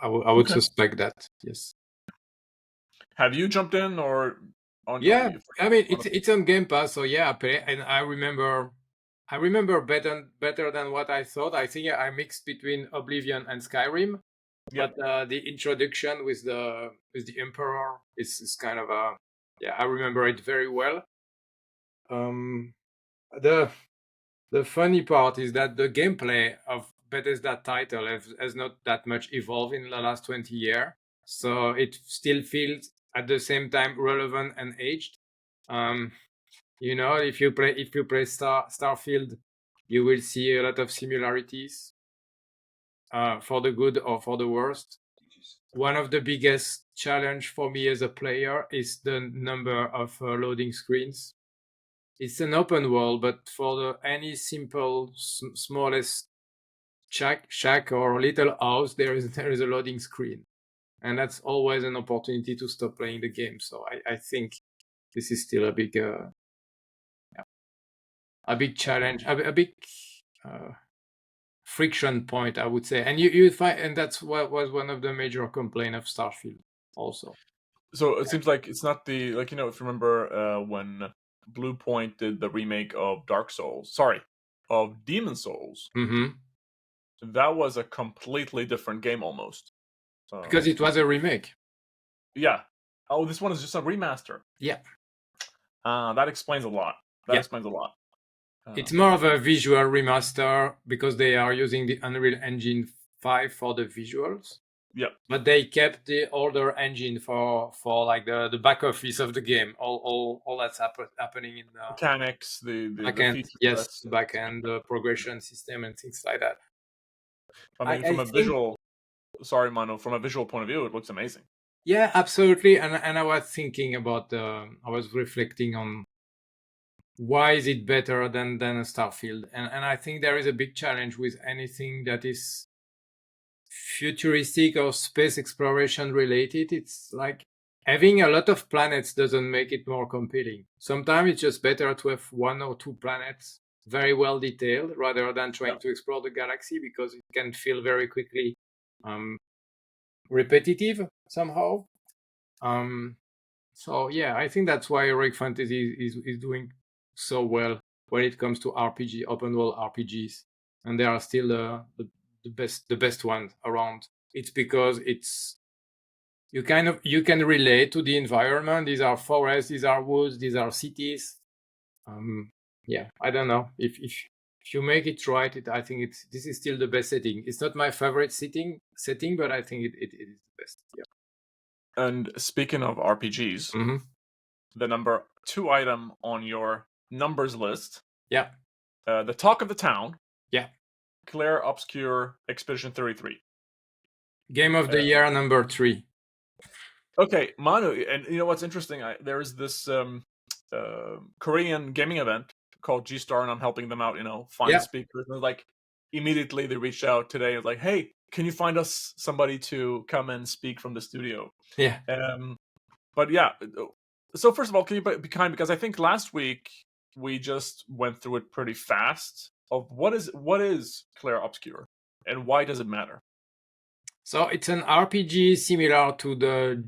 I would Okay. suspect that. Yes. Have you jumped in or on? Yeah, I mean it's on Game Pass, so yeah, I play, and I remember better than what I thought. I think I mixed between Oblivion and Skyrim, Yeah. but the introduction with the Emperor is kind of a yeah. I remember it very well. Um, the the funny part is that the gameplay of Bethesda title has not that much evolved in the last 20 years, so it still feels at the same time relevant and aged. Um, if you play Starfield, you will see a lot of similarities, for the good or for the worst. One of the biggest challenge for me as a player is the number of loading screens. It's an open world, but for any simple smallest shack or little house, there is a loading screen, and that's always an opportunity to stop playing the game. So I think this is still a big challenge, a big uh, friction point, I would say. And you find, and that's what was one of the major complaint of Starfield also. So it seems like it's not the if you remember when Blue Point did the remake of of Demon Souls. Mm-hmm. That was a completely different game almost. Because it was a remake. Yeah. Oh, this one is just a remaster. Yeah. That explains a lot. That Yeah. explains a lot. It's more of a visual remaster because they are using the Unreal Engine 5 for the visuals. Yeah. But they kept the older engine for like the back office of the game. All that's happening in the Mechanics, the backend. feature Yes, sets. the backend, the progression system and things like that. I mean, I from a think visual, sorry, Mano, from a visual point of view, it looks amazing. yeah, absolutely. And I was thinking about I was reflecting on why is it better than a Starfield, and I think there is a big challenge with anything that is futuristic or space exploration related. It's like having a lot of planets doesn't make it more compelling. Sometimes it's just better to have one or two planets very well detailed rather than trying to explore the galaxy, because it can feel very quickly repetitive somehow. So yeah, I think that's why Heroic Fantasy is doing so well when it comes to RPG, open world RPGs, and they are still the best ones around. It's because you can relate to the environment. These are forests, these are woods, these are cities. Yeah, I don't know if you make it right. I think this is still the best setting. It's not my favorite setting, but I think it is the best. Yeah. And speaking of RPGs, Mm-hmm. the number 2 item on your numbers list, Yeah. the talk of the town, Yeah. Clair Obscur Expedition 33. Game of the year number 3. Okay, Manu, and you know what's interesting? There's this Korean gaming event called G Star, and I'm helping them out. Find Yeah. speakers. And like immediately they reached out today, like, "Hey, can you find us somebody to come and speak from the studio?" Yeah. But yeah. So first of all, can you be kind, because I think last week we just went through it pretty fast. Of what is Clair Obscur, and why does it matter? So it's an RPG similar to the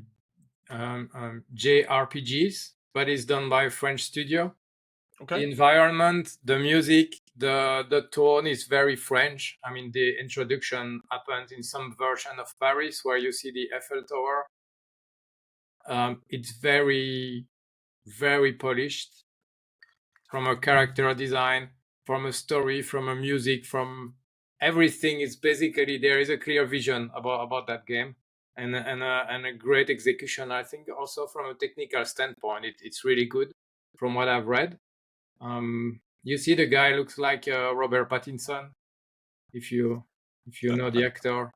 JRPGs, but it's done by a French studio. Okay. The environment, the music, the tone is very French. I mean, the introduction happens in some version of Paris where you see the Eiffel Tower. It's very, very polished from a character design, from a story, from a music, from everything. Is basically there is a clear vision about that game, and a great execution. I think also from a technical standpoint, it's really good from what I've read. You see, the guy looks like Robert Pattinson. If you know the actor,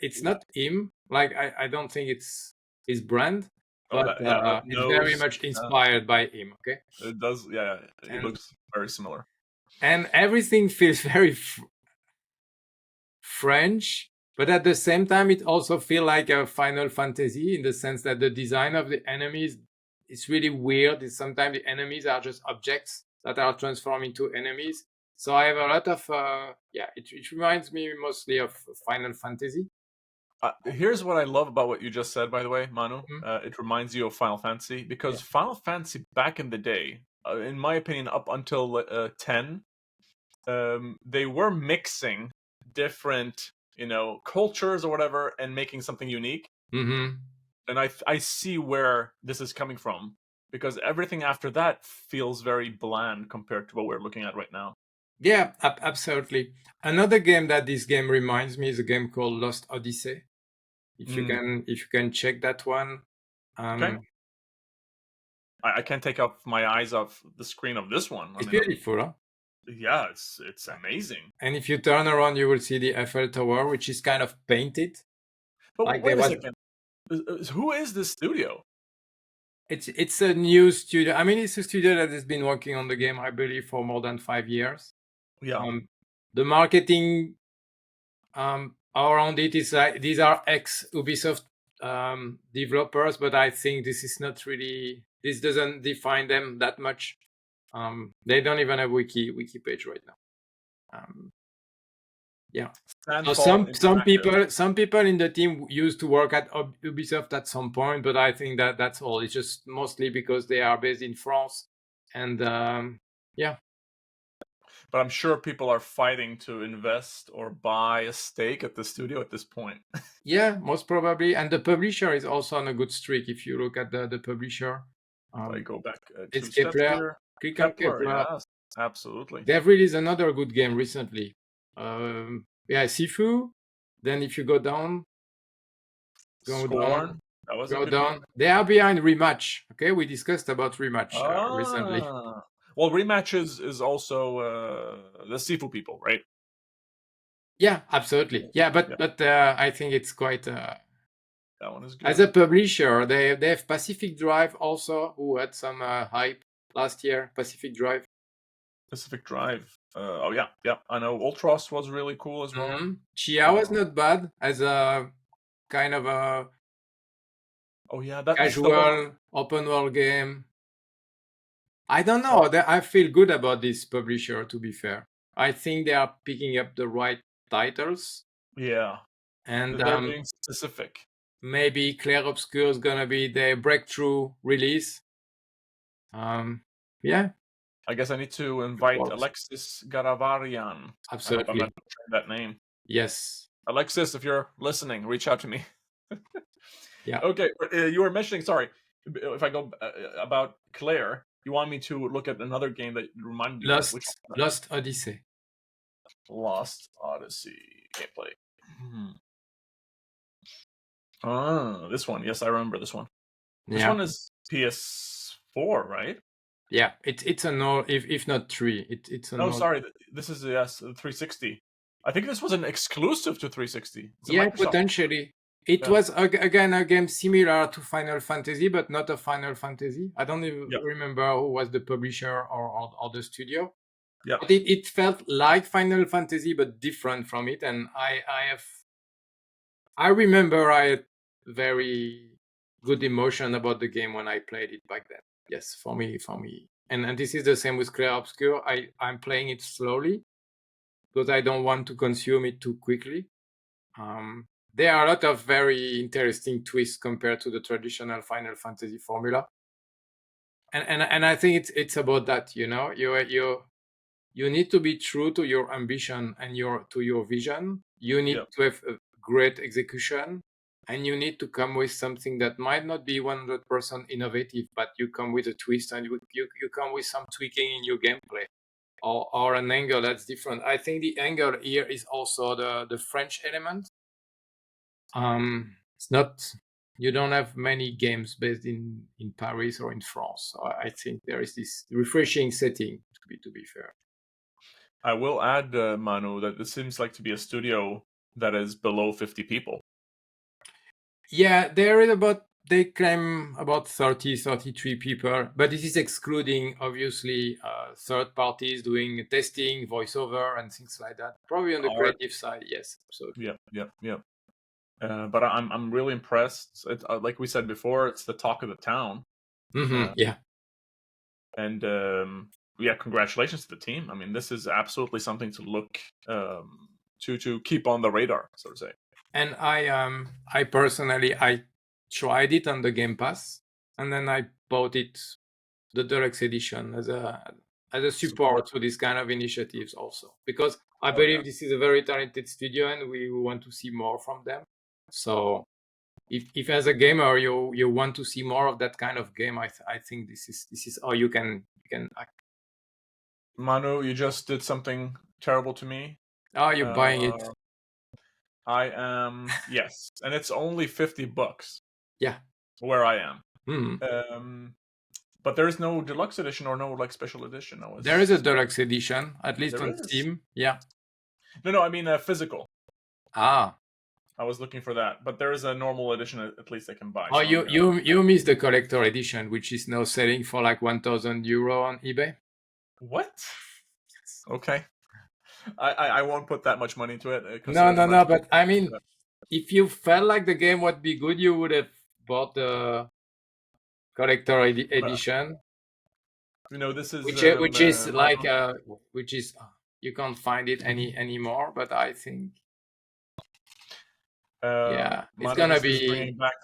it's not him. Like I don't think it's his brand, Oh, but that it's very nose. much inspired by him. Okay, It does, yeah. It and looks very similar. everything feels very French, but at the same time, it also feels like a Final Fantasy in the sense that the design of the enemies is really weird. Sometimes the enemies are just objects that are transformed into enemies. So I have a lot of it reminds me mostly of Final Fantasy. Here's what I love about what you just said, by the way, Manu. Mhm. It reminds you of Final Fantasy Yeah. because Final Fantasy back in the day, in my opinion, up until 10, they were mixing different, cultures or whatever, and making something unique. Hmm. And I see where this is coming from because everything after that feels very bland compared to what we're looking at right now. Yeah, absolutely. Another game that this game reminds me is a game called Lost Odyssey. Mm, If you can check that one. okay, Um, I can't take off my eyes off the screen of this one. I it's mean, beautiful, huh? yeah, it's amazing. And if you turn around, you will see the Eiffel Tower, which is kind of painted. But Like there wait a was, second. Who is this studio? it's a new studio. I mean, it's a studio that has been working on the game, I believe, for more than 5 years. Yeah, The marketing around it is like these are ex Ubisoft developers, but I think this is not really. This doesn't define them that much. They don't even have wiki page right now. Um, yeah. So Sandfall Interactive. some people in the team used to work at Ubisoft at some point, but I think that that's all. It's just mostly because they are based in France, and yeah, But I'm sure people are fighting to invest or buy a stake at the studio at this point. yeah, most probably. And the publisher is also on a good streak. If you look at the publisher, If I um, go back it's two steps Kepler, here, click on Kepler, Kepler. yes, absolutely. They've released another good game recently. Yeah, Sifu. Then if you go down, Scorn, that was a go good game. down. They are behind Rematch. Okay, we discussed about Rematch recently. Ah, well, Rematch is also the Sifu people, right? Yeah, absolutely. Yeah, Yeah, but I think it's quite. that one is As a good. publisher, they have Pacific Drive also, who had some hype last year. Pacific Drive. Pacific Drive. Oh yeah, yeah. I know Ultros was really cool as well. Chia was Uh, not bad as a kind of a oh yeah, that's the one. casual open world game. I don't Oh, know. I feel good about this publisher, to be fair. I think they are picking up the right titles, yeah, and they're being specific. maybe Clair Obscur is gonna be their breakthrough release. Um, yeah, I guess I need to it invite works. Alexis Garavarian. I hope I'm not Absolutely. butchering that name. Yes. Alexis, if you're listening, reach out to me. Yeah. Okay, but, you were mentioning. Sorry, if I go about Claire, you want me to look at another game that reminded you of it? Which one? Lost Odyssey. Lost Odyssey gameplay. Hmm. Ah, this one. Yes, I remember this one. This Yeah. one is PS4, right? Yeah. It's a no, if not three. It's a No, no. sorry. This is yes, 360. I think this was an exclusive to 360. It's a Yeah, Microsoft. potentially. It Yeah, was again a game similar to Final Fantasy, but not a Final Fantasy. I don't even yeah, remember who was the publisher or the studio. yeah. But it felt like Final Fantasy, but different from it. And I remember I had very good emotion about the game when I played it back then. Yes, for me. And this is the same with Clair Obscur. I'm playing it slowly because I don't want to consume it too quickly. Um, there are a lot of very interesting twists compared to the traditional Final Fantasy formula. And I think it's about that, you need to be true to your ambition and your vision. You need Yeah. to have a great execution, and you need to come with something that might not be 100% innovative, but you come with a twist, and you come with some tweaking in your gameplay, or an angle that's different. I think the angle here is also the French element. It's not, you don't have many games based in Paris or in France, so I think there is this refreshing setting, to be fair. I will add, Manu, that this seems like to be a studio that is below 50 people. Yeah, there is about, they claim about 33 people, but this is excluding obviously third parties doing testing, voiceover, and things like that. Probably on the Art. creative side, yes, absolutely. Yeah, yeah, yeah. But I'm really impressed. Like we said before, it's the talk of the town. Yeah. And yeah, congratulations to the team. I mean, this is absolutely something to look to keep on the radar, so to say. And I personally I tried it on the Game Pass, and then I bought it, the deluxe edition, as a support to this kind of initiatives also, because I believe this is a very talented studio and we want to see more from them. So if as a gamer you want to see more of that kind of game, I think this is how you can act. Manu, you just did something terrible to me. Oh, you're buying it. I am, yes, and it's only $50 Yeah. where I am. Mm. But there is no deluxe edition or no like special edition. No, There is a deluxe edition, at least There on is? Steam. Yeah. No, I mean physical. Ah. I was looking for that, but there is a normal edition at least I can buy. Oh, so you missed the collector edition, which is now selling for like €1,000 on eBay. What? Okay. I won't put that much money into it. No. But I mean, if you felt like the game would be good, you would have bought the collector edition. This is Which is like which is you can't find it anymore. But I think yeah, it's gonna be back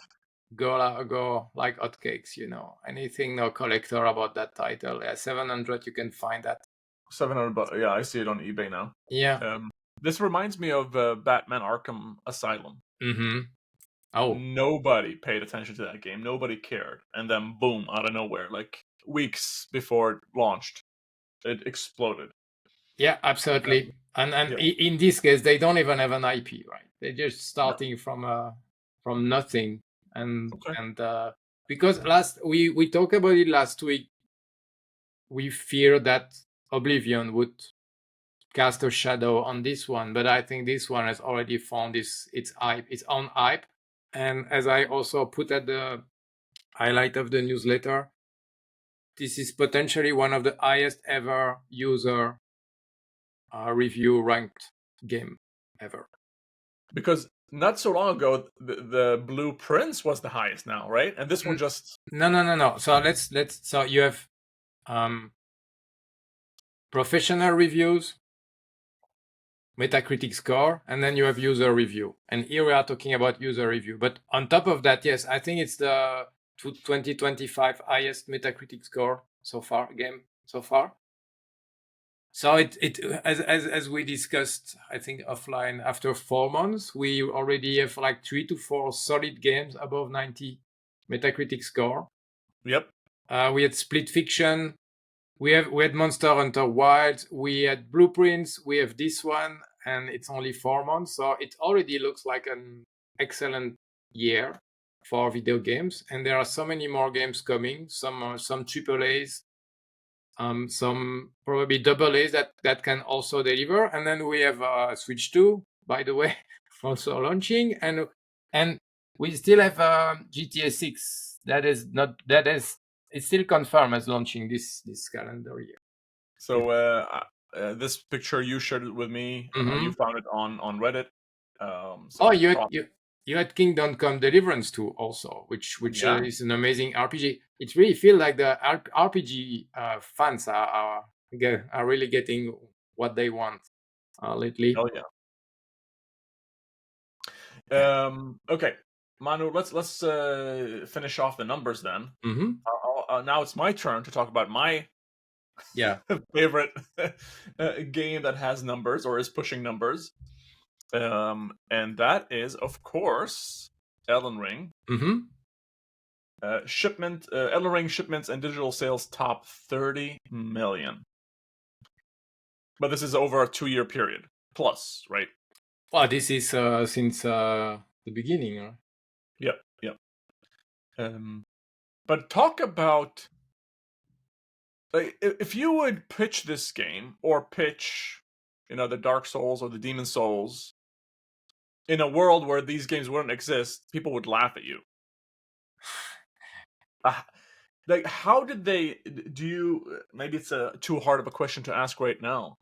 go like hotcakes. Anything no collector about that title. Yeah, 700 you can find that. $700. Yeah, I see it on eBay now. Yeah. This reminds me of Batman Arkham Asylum. Mm-hmm. Oh. Nobody paid attention to that game. Nobody cared, and then boom, out of nowhere, like weeks before it launched, it exploded. Yeah, absolutely. And in this case, they don't even have an IP, right? They're just starting from nothing, and because we talked about it last week, we fear that Oblivion would cast a shadow on this one, but I think this one has already found its own hype. And as I also put at the highlight of the newsletter, this is potentially one of the highest ever user review ranked game ever. Because not so long ago, the Blue Prince was the highest now, right? And this one just no. So so you have professional reviews, Metacritic score, and then you have user review. And here we are talking about user review. But on top of that, yes, I think it's the 2025 highest Metacritic score so far. So it as we discussed, I think offline, after 4 months, we already have like 3 to 4 solid games above 90 Metacritic score. Yep. We had Split Fiction. We had Monster Hunter Wilds. We had Blueprints. We have this one, and it's only 4 months, so it already looks like an excellent year for video games. And there are so many more games coming. Some AAAs. Some probably double A's that can also deliver, and then we have Switch 2, by the way, also launching, and we still have GTA 6 it's still confirmed as launching this calendar year. So this picture you shared it with me. You found it on Reddit. You had Kingdom Come Deliverance 2 also, which is an amazing RPG. It really feels like the RPG fans are really getting what they want lately. Oh yeah. Okay, Manu, let's finish off the numbers then. Now it's my turn to talk about my favorite game that has numbers or is pushing numbers. And that is, of course, Elden Ring. Elden Ring shipments and digital sales top 30 million. But this is over a 2-year period plus, right? Well, this is since the beginning, right? Yep. But talk about, like, if you would pitch this game or pitch, the Dark Souls or the Demon Souls in a world where these games wouldn't exist, people would laugh at you. Like, how did they do you? Maybe it's too hard of a question to ask right now,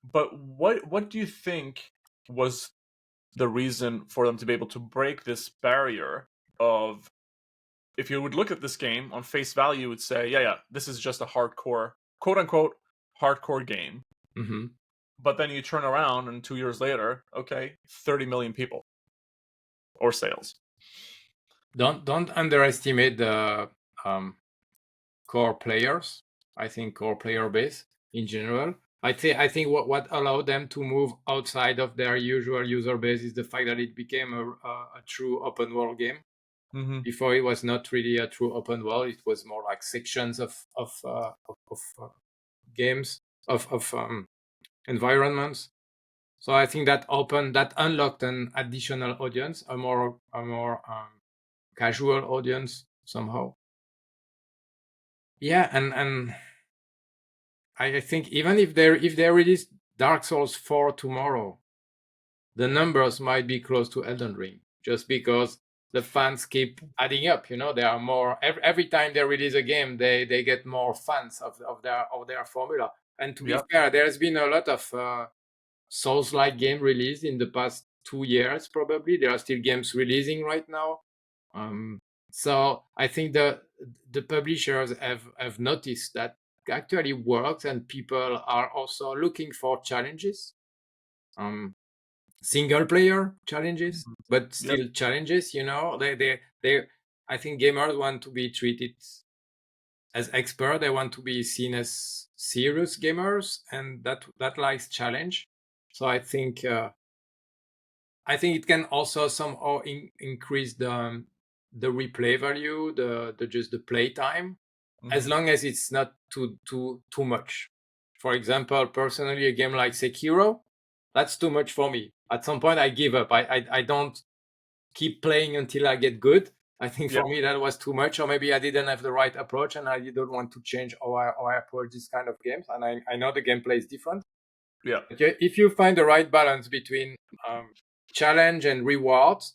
but what do you think was the reason for them to be able to break this barrier of, if you would look at this game on face value, you would say, yeah, this is just a hardcore, quote unquote, hardcore game. But then you turn around and 2 years later, okay, 30 million people. or sales. Don't underestimate the core players. I think core player base in general. I think what allowed them to move outside of their usual user base is the fact that it became a true open world game. Mm-hmm. Before it was not really a true open world; it was more like sections of games of environments. So I think that unlocked an additional audience, a more casual audience somehow. Yeah, and I think even if they release Dark Souls 4 tomorrow, the numbers might be close to Elden Ring, just because the fans keep adding up. There are more every time they release a game, they get more fans of their formula. And to be fair, there's been a lot of Souls-like game released in the past 2 years. Probably there are still games releasing right now. So I think the publishers have noticed that actually works, and people are also looking for challenges, single player challenges, but still challenges. They I think gamers want to be treated as expert. They want to be seen as serious gamers, and that likes challenge. So I think it can also somehow increase the replay value, the play time, as long as it's not too much. For example, personally, a game like Sekiro, that's too much for me. At some point, I give up. I don't keep playing until I get good. I think for me that was too much, or maybe I didn't have the right approach, and I didn't want to change how I approach this kind of games. And I know the gameplay is different. Yeah. Okay, if you find the right balance between challenge and rewards,